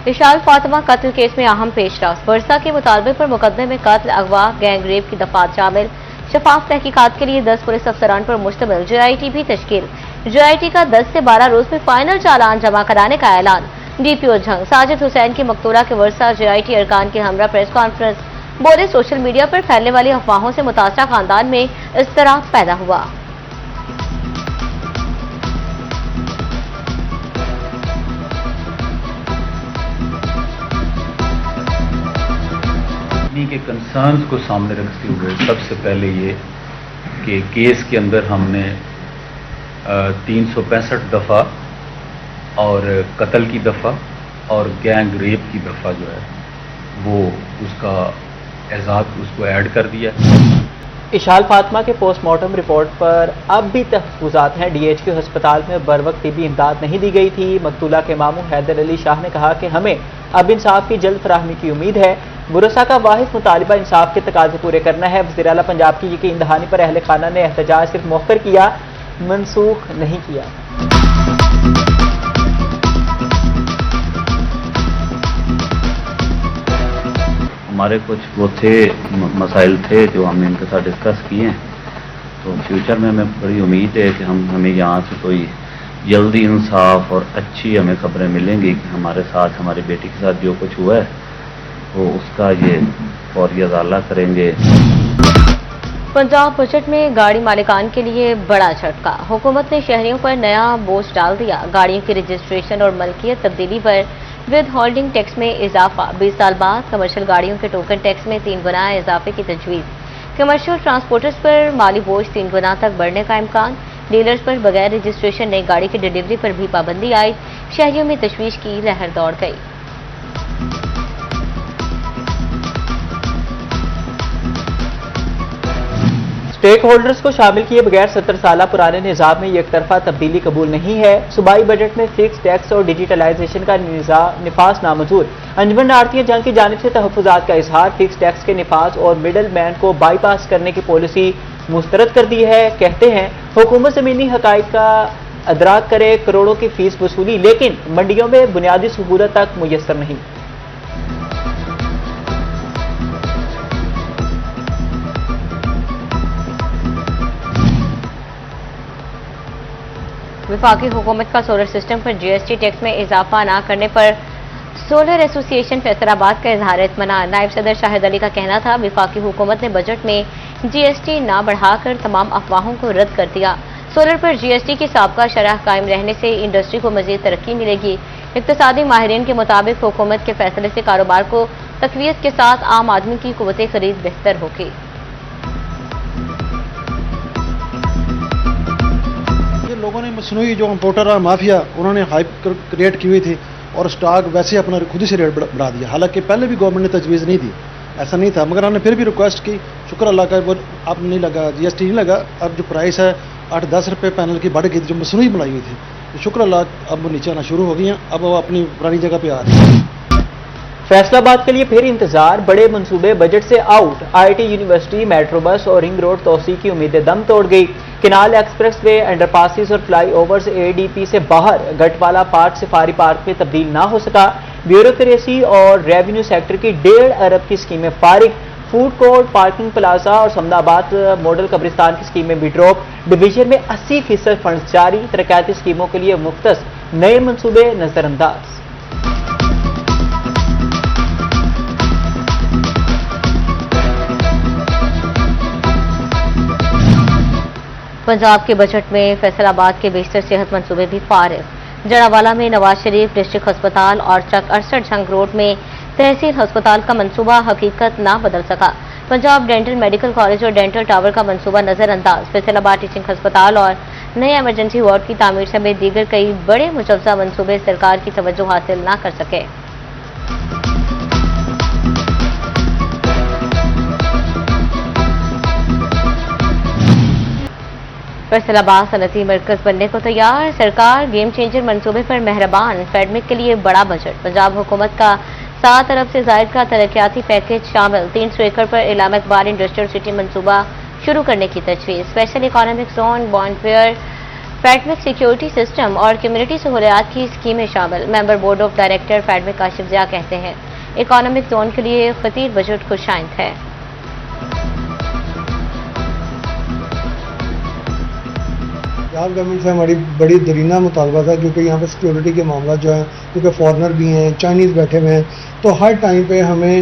इशाल फातिमा कत्ल केस में अहम पेशरफ्त। वर्षा के मुतालबे पर मुकदमे में कत्ल, अगवा, गैंग रेप की दफात शामिल। शफाफ तहकीकात के लिए 10 पुलिस अफसरान पर मुश्तमिल JIT भी तश्कील। JIT का 10 से 12 रोज में फाइनल चालान जमा कराने का ऐलान। DPO झंग साजिद हुसैन की मकतूला के वर्षा JIT अरकान की हमरा प्रेस कॉन्फ्रेंस। बोले, सोशल मीडिया पर फैलने वाली अफवाहों से मुतासरा खानदान में इज़्तिराब पैदा हुआ। के कंसर्न्स को सामने रखते हुए सबसे पहले ये कि केस के अंदर हमने 365 दफ़ा और कत्ल की दफ़ा और गैंग रेप की दफ़ा जो है वो उसका एजाज़ उसको ऐड कर दिया। इशाल फातिमा के पोस्टमार्टम रिपोर्ट पर अब भी तहफ़्फ़ुज़ात हैं। DHQ अस्पताल में बरवक्त तिबी इमदाद नहीं दी गई थी। मकतूला के मामू हैदर अली शाह ने कहा कि हमें अब इंसाफ की जल्द फराहमी की उम्मीद है। बुरसा का वाहिद मुतालिबा इंसाफ के तकाजे पूरे करना है। वज़ीर आला पंजाब की यकीन दहानी पर अहले खाना ने एहतजाज सिर्फ मौखर किया, मनसूख नहीं किया। हमारे कुछ वो थे मसाइल थे जो हमने इनके साथ डिस्कस किए हैं, तो फ्यूचर में हमें बड़ी उम्मीद है कि हमें यहाँ से कोई जल्दी इंसाफ और अच्छी हमें खबरें मिलेंगी कि हमारे साथ, हमारी बेटी के साथ जो कुछ हुआ है वो उसका ये फौरी अदाला करेंगे। पंजाब बजट में गाड़ी मालिकान के लिए बड़ा झटका। हुकूमत ने शहरियों पर नया बोझ डाल दिया। गाड़ियों की रजिस्ट्रेशन और मलकियत तब्दीली पर विद होल्डिंग टैक्स में इजाफा। 20 साल बाद कमर्शियल गाड़ियों के टोकन टैक्स में 3 गुना इजाफे की तजवीज़। कमर्शियल ट्रांसपोर्टर्स पर माली बोझ 3 गुना तक बढ़ने का इम्कान। डीलर्स पर बगैर रजिस्ट्रेशन नई गाड़ी की डिलीवरी पर भी पाबंदी आई। शहरियों में तशवीश की लहर दौड़ गई। स्टेक होल्डर्स को शामिल किए बगैर 70 साल पुराने निज़ाम में एक तरफा तब्दीली कबूल नहीं है। सूबाई बजट में फिक्स टैक्स और डिजिटलाइजेशन का निफाज नामंजूर। अंजुमन आड़तिया जंग की जानिब से तहफ़्फ़ुज़ात का इजहार। फिक्स टैक्स के निफाज और मिडल मैन को बाईपास करने की पॉलिसी मुस्तरद कर दी है। कहते हैं हुकूमत ज़मीनी हक़ाइक़ का अदराक करे, करोड़ों की फीस वसूली, लेकिन मंडियों में बुनियादी सहूलत तक मुयस्सर नहीं। विफाकी हुकूमत का सोलर सिस्टम पर GST टैक्स में इजाफा न करने पर सोलर एसोसिएशन फैसलाबाद का इजहार इत्मीनान। नायब सदर शाहिद अली का कहना था, विफाकी हुकूमत ने बजट में GST न बढ़ाकर तमाम अफवाहों को रद्द कर दिया। सोलर पर GST की साबका शरह कायम रहने से इंडस्ट्री को मजीद तरक्की मिलेगी। इक्तिसादी माहिरीन के मुताबिक हुकूमत के फैसले से कारोबार को तकवीत के साथ आम आदमी की कुव्वत खरीद बेहतर होगी। लोगों ने मसनूई जो इंपोर्टर और माफिया उन्होंने हाइप क्रिएट की हुई थी और स्टॉक वैसे अपना खुद ही से रेट बढ़ा दिया। हालांकि पहले भी गवर्नमेंट ने तजवीज़ नहीं दी, ऐसा नहीं था, मगर हमने फिर भी रिक्वेस्ट की। शुक्र अल्लाह का, वो अब नहीं लगा, GST नहीं लगा। अब जो प्राइस है 8-10 रुपये पैनल की बढ़ गई थी, जो मसनूई बनाई हुई थी, तो शुक्र अल्लाह अब वो नीचे आना शुरू हो गई हैं। अब वो अपनी पुरानी जगह पे आ रही है। फैसलाबाद के लिए फिर इंतजार, बड़े मंसूबे बजट से out. IT university, metro bus और रिंग रोड तोसी की उम्मीदें दम तोड़ गई। किनाल एक्सप्रेस वे, अंडरपासिस और फ्लाईओवर्स ADP से बाहर गटवाला पार्क सफारी पार्क में तब्दील ना हो सका। ब्यूरोक्रेसी और रेवेन्यू सेक्टर की 1.5 अरब की स्कीमें फारिग। फूड कोर्ट, पार्किंग प्लाजा और समदाबाद मॉडल कब्रिस्तान की स्कीमें भी ड्रॉप। डिवीजन में 80% फंड जारी। तरक्याती स्कीमों के लिए मुख्तस नए मंसूबे नजरअंदाज। पंजाब के बजट में फैसलाबाद के बेशतर सेहत मंसूबे भी फारिग। जड़ावाला में नवाज शरीफ डिस्ट्रिक्ट अस्पताल और चक 68 झंग रोड में तहसील अस्पताल का मंसूबा हकीकत ना बदल सका। पंजाब डेंटल मेडिकल कॉलेज और डेंटल टावर का मंसूबा नजरअंदाज। फैसलाबाद टीचिंग अस्पताल और नए एमरजेंसी वार्ड की तामीर समेत दीगर कई बड़े मुजव्वजा मंसूबे सरकार की तवज्जो हासिल न कर सके। फैसलाबाद सनती मरकज बनने को तैयार। सरकार गेम चेंजर मंसूबे पर मेहरबान। फेडमिक के लिए बड़ा बजट। पंजाब हुकूमत का 7 अरब से जायद का तरक्याती पैकेज शामिल। 300 एकड़ पर इलाम इकबाल इंडस्ट्रियल सिटी मंसूबा शुरू करने की तजवीज़। Special economic zone, bond fair, FIEDMC security system और कम्युनिटी सहूलियात की स्कीमें शामिल। Member board of director FIEDMC Kashif Zia कहते हैं इकोनॉमिक जोन के लिए खतीर बजट खुशाइंद है। पंजाब गवर्नमेंट से हमारी बड़ी दरीना मुतालबा था, क्योंकि यहाँ पे सिक्योरिटी के मामला जो है, क्योंकि फॉरेनर भी हैं, चाइनीज़ बैठे हुए हैं, तो हर टाइम पे हमें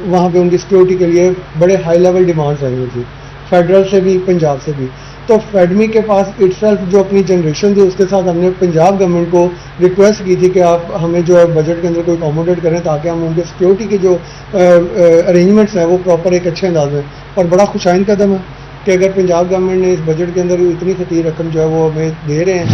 वहाँ पे उनकी सिक्योरिटी के लिए बड़े हाई लेवल डिमांड्स आई हुई थी, फेडरल से भी, पंजाब से भी। तो फैडमी के पास इटसेल्फ जो अपनी जनरेशन थी, उसके साथ हमने पंजाब गवर्नमेंट को रिक्वेस्ट की थी कि आप हमें जो है बजट के अंदर कोई अकोमोडेट करें, ताकि हम उनके सिक्योरिटी के जो अरेंजमेंट्स हैं वो प्रॉपर एक अच्छे अंदाज में। और बड़ा खुशाइंद कदम है कि अगर पंजाब गवर्नमेंट ने इस बजट के अंदर इतनी खतीर रकम जो है वो हमें दे रहे हैं।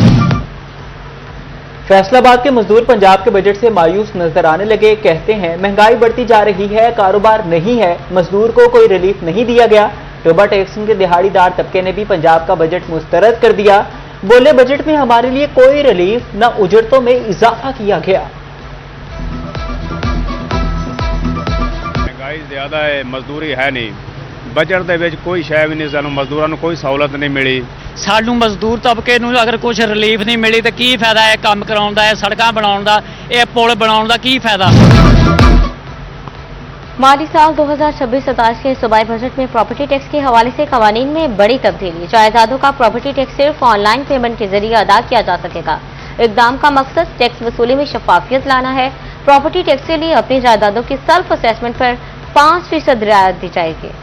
फैसलाबाद के मजदूर पंजाब के बजट से मायूस नजर आने लगे। कहते हैं महंगाई बढ़ती जा रही है, कारोबार नहीं है, मजदूर को कोई रिलीफ नहीं दिया गया। टोबा टैक्सिंग के दिहाड़ीदार तबके ने भी पंजाब का बजट मुस्तरद कर दिया। बोले बजट में हमारे लिए कोई रिलीफ न, उजरतों में इजाफा किया गया। महंगाई ज्यादा है, मजदूरी है नहीं, बजट ਦੇ ਵਿੱਚ ਕੋਈ ਸ਼ੈ ਵੀ ਨਹੀਂ, ਸਾਨੂੰ ਮਜ਼ਦੂਰਾਂ ਨੂੰ ਕੋਈ ਸਹੂਲਤ ਨਹੀਂ ਮਿਲੀ। ਸਾਨੂੰ ਮਜ਼ਦੂਰ ਤਬਕੇ ਨੂੰ ਅਗਰ ਕੁਝ ਰਿਲੀਫ ਨਹੀਂ ਮਿਲੀ ਤਾਂ ਕੀ ਫਾਇਦਾ ਹੈ ਕੰਮ ਕਰਾਉਣ ਦਾ, ਸੜਕਾਂ ਬਣਾਉਣ ਦਾ, ਇਹ ਪੁਲ ਬਣਾਉਣ ਦਾ ਕੀ ਫਾਇਦਾ। माली साल 2026-27 के सूबाई बजट में प्रॉपर्टी टैक्स के हवाले से कवानीन में बड़ी तब्दीली। जायदादों का प्रॉपर्टी टैक्स सिर्फ ऑनलाइन पेमेंट के जरिए अदा किया जा सकेगा। इकदाम का मकसद टैक्स वसूली में शफाफियत लाना है। प्रॉपर्टी टैक्स के लिए अपनी जायदादों की सेल्फ असेसमेंट पर 5% रियायत दी जाएगी।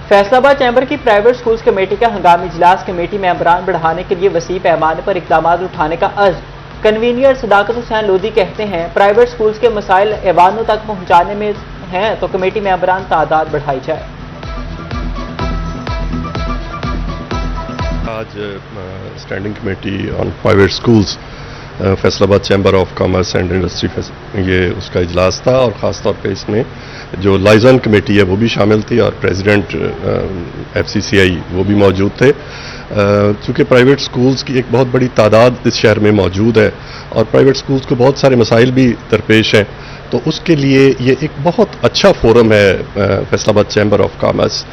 फैसलाबाद चैम्बर की प्राइवेट स्कूल्स कमेटी का हंगामी इजलास कमेटी मेंबरान बढ़ाने के लिए वसी पैमाने पर इकदाम उठाने का अज़्म। कन्वीनियर सदाकत हुसैन लोधी कहते हैं प्राइवेट स्कूल्स के मसाइल ऐवानों तक पहुंचाने में हैं तो कमेटी मेंबरान तादाद बढ़ाई जाए। आज standing committee on private schools Faisalabad chamber of commerce and industry ये उसका इजलास था, और ख़ास तौर पे इसमें जो लाइजन कमेटी है वो भी शामिल थी, और प्रेसिडेंट FCCI वो भी मौजूद थे। चूँकि प्राइवेट स्कूल्स की एक बहुत बड़ी तादाद इस शहर में मौजूद है और प्राइवेट स्कूल्स को बहुत सारे मसाइल भी दरपेश हैं, तो उसके लिए ये एक बहुत अच्छा फोरम है Faisalabad chamber of commerce.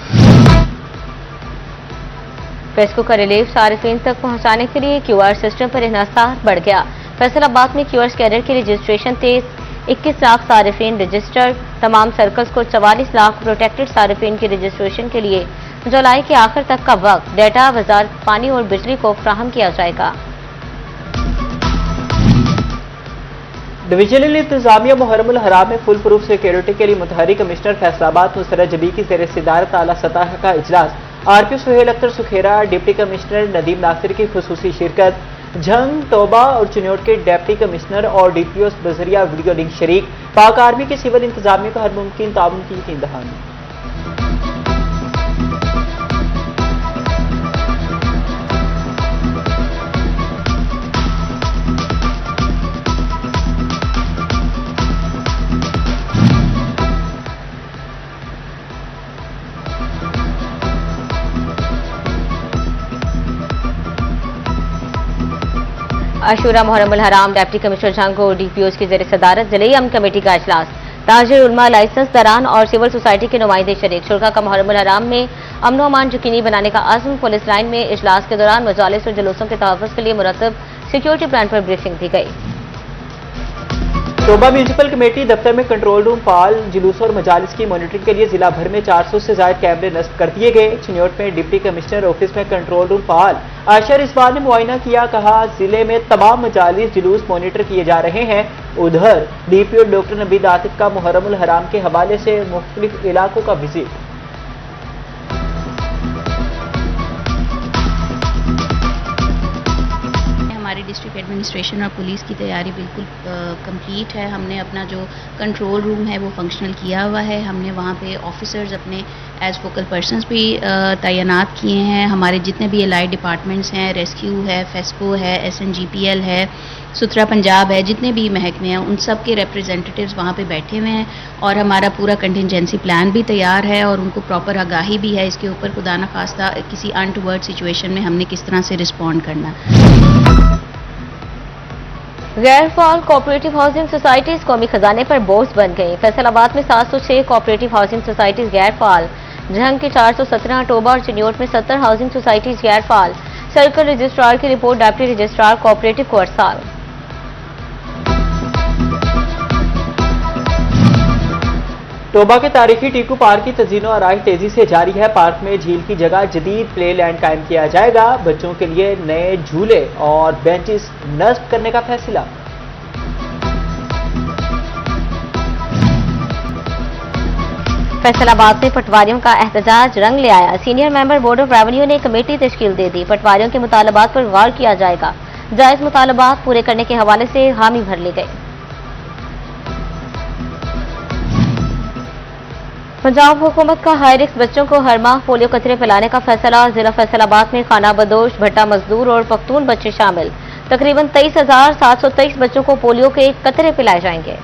FESCO का रिलीफ सारिफीन तक पहुंचाने के लिए QR सिस्टम पर इन्हसार बढ़ गया। फैसलाबाद में QR स्कैनर की रजिस्ट्रेशन तेज, 21 लाख सारिफीन रजिस्टर्ड। तमाम सर्कल्स को 44 लाख प्रोटेक्टेड सारिफीन की रजिस्ट्रेशन के लिए जुलाई के आखिर तक का वक्त डेटा वजारत पानी और बिजली को फ्राहम किया जाएगा। डिविजनल इंतजामिया मुहर्रमुल हराम में फुल प्रूफ सिक्योरिटी के लिए मुतहरी कमिश्नर फैसलाबाद मुसर्रत जबी की ज़ेर सदारत आला सतह का इजलास। RP Suhail Akhtar Sukhera, deputy commissioner Nadeem Nasir की खुसूसी शिरकत। झंग, तोबा और चिन्योट के डिप्टी कमिश्नर और DPOs बजरिया वीडियो लिंक शरीक। पाक आर्मी की सिविल इंतजामिया को हर मुमकिन ताउन की यकीन दहानी। अशूरा मुहर्रमुल हराम डिप्टी कमिश्नर झंग और DPOs की ज़ेर सदारत जिले अमन कमेटी का इजलास। ताजिर उलमा, लाइसेंस दरान और सिविल सोसाइटी के नुमाइंदे शरीक। शुरा का मुहर्रमुल हराम में अमन व अमान यकीनी बनाने का अज़्म। पुलिस लाइन में इजलास के दौरान मजालिस और जुलूसों के तहफ़्फ़ुज़ के लिए मुरतब सिक्योरिटी प्लान पर ब्रीफिंग दी गई। तोबा म्यूनसिपल कमेटी दफ्तर में कंट्रोल रूम फाल। जुलूसों और मजालिस की मॉनिटरिंग के लिए जिला भर में 400 से ज्यादा कैमरे नस्ब कर दिए गए। चिन्योट में डिप्टी कमिश्नर ऑफिस में कंट्रोल रूम फाल। आयशा रिजवान ने मुआयना किया, कहा जिले में तमाम मजालिस जुलूस मॉनिटर किए जा रहे हैं। उधर DPO डॉक्टर नबीद आतिफ का मुहर्रमुल हराम के हवाले से मुख्तलिफ इलाकों का विजिट। हमारी डिस्ट्रिक्ट एडमिनिस्ट्रेशन और पुलिस की तैयारी बिल्कुल कंप्लीट है। हमने अपना जो कंट्रोल रूम है वो फंक्शनल किया हुआ है। हमने वहाँ पे ऑफिसर्स अपने एज फोकल पर्सनस भी तैनात किए हैं। हमारे जितने भी एलाइड डिपार्टमेंट्स हैं, रेस्क्यू है, फेस्को है, SNGPL है, सुथरा पंजाब है, जितने भी महकमे हैं उन सब के रिप्रेजेंटेटिव्स वहाँ पे बैठे हुए हैं। और हमारा पूरा कंटिजेंसी प्लान भी तैयार है और उनको प्रॉपर आगाही भी है इसके ऊपर, खुदा न खास्ता किसी अनटूवर्ड सिचुएशन में हमने किस तरह से रिस्पॉन्ड करना। गैरफाल कोऑपरेटिव हाउसिंग सोसाइटीज कौमी खजाने पर बोझ बन गई। फैसलाबाद में 706 कोऑपरेटिव हाउसिंग सोसाइटीज गैरफाल, झंग की 417, टोबा और चिन्योट में 70 हाउसिंग सोसाइटीज गैरफाल। सर्कल रजिस्ट्रार की रिपोर्ट डिप्टी रजिस्ट्रार कोऑपरेटिव को अरसाल। टोबा के तारीखी टीकू पार्क की तज़ीनो आराई तेजी से जारी है। पार्क में झील की जगह जदीद प्ले लैंड कायम किया जाएगा। बच्चों के लिए नए झूले और बेंचेस नस्ब करने का फैसला। फैसलाबाद में पटवारियों का एहतजाज रंग ले आया। Senior member board of revenue ने कमेटी तश्कील दे दी। पटवारियों के मुतालबात पर गौर किया जाएगा। जायज मुतालबात पूरे करने के हवाले से हामी भर ली गई। पंजाब हुकूमत का हाई रिस्क बच्चों को हर माह पोलियो कतरे पिलाने का फैसला। जिला फैसलाबाद में खाना बदोश, भट्टा मजदूर और पख्तून बच्चे शामिल। तकरीबन 23,723 बच्चों को पोलियो के कतरे पिलाए जाएंगे।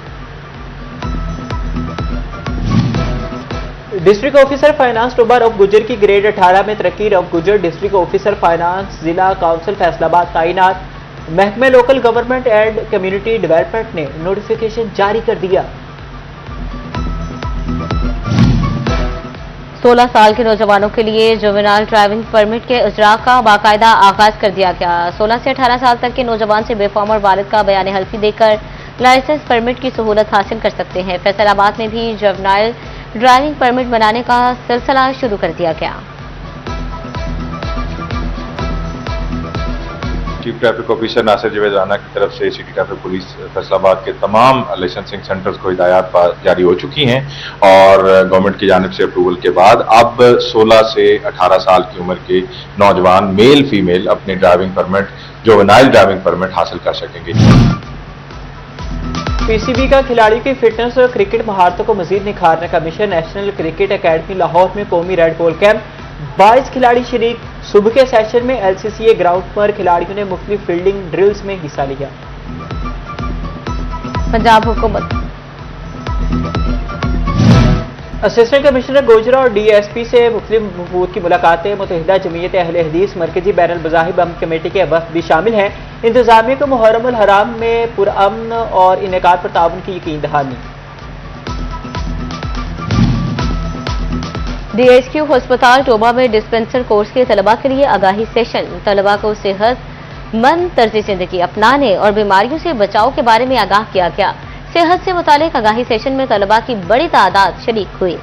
District officer finance Toba rough गुजर की ग्रेड 18 में तरक्की। रफ गुजर डिस्ट्रिक्ट ऑफिसर फाइनेंस जिला काउंसिल फैसलाबाद तैनात। महकमे local government and community development ने नोटिफिकेशन जारी कर दिया। 16 साल के नौजवानों के लिए जुवेनाइल ड्राइविंग परमिट के इजरा का बाकायदा आगाज कर दिया गया। 16 से 18 साल तक के नौजवान से बेफाम और वालिद का बयान हल्फी देकर लाइसेंस परमिट की सहूलत हासिल कर सकते हैं। फैसलाबाद में भी जुवेनाइल ड्राइविंग परमिट बनाने का सिलसिला शुरू कर दिया गया। Chief traffic officer Nasir Javed Rana की तरफ से सिटी ट्रैफिक पुलिस फैसलाबाद के तमाम लाइसेंसिंग सेंटर्स को हिदायत जारी हो चुकी हैं और गवर्नमेंट की जानिब से अप्रूवल के बाद अब 16 से 18 साल की उम्र के नौजवान मेल फीमेल अपने driving permit juvenile driving permit हासिल कर सकेंगे। पीसीबी का खिलाड़ियों की फिटनेस और क्रिकेट महारतों को मजीद निखारने का mission. National cricket academy Lahore में कौमी रेड बॉल कैंप। 22 खिलाड़ी शरीक। सुबह के सेशन में एलसीसीए ग्राउंड पर खिलाड़ियों ने मुख्तलिफ फील्डिंग ड्रिल्स में हिस्सा लिया। पंजाब हुकूमत असिस्टेंट कमिश्नर गोजरा और डीएसपी से मुख्तलिफ वफूद की मुलाकातें। मुत्तहिदा जमीयत अहले हदीस मरकजी बैन अल मज़ाहिब अमन कमेटी के वफ़द भी शामिल हैं। इंतजामिया को मुहर्रम अल हराम में पुरअमन और इनेकाद पर ताउन की यकीन दहानी। डीएसक्यू अस्पताल टोबा में डिस्पेंसर कोर्स के तलबा के लिए आगाही सेशन। तलबा को सेहतमंद तर्ज जिंदगी अपनाने और बीमारियों से बचाव के बारे में आगाह किया गया। सेहत से मुतालिक आगाही सेशन में तलबा की बड़ी तादाद शरीक हुई।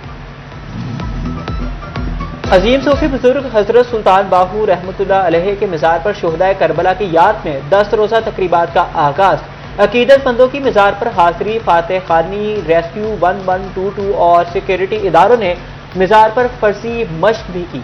अजीम सूफी बुजुर्ग हजरत सुल्तान बाहू रहमतुल्लाह अलैह के मज़ार पर शोहदाए करबला की याद में 10 रोज़ा तकरीबात का आगाज। अकीदतमंदों की मज़ार पर हाजिरी। फातह खानी, रेस्क्यू 1122 और सिक्योरिटी इदारों ने मज़ार पर फर्जी मश्क भी की।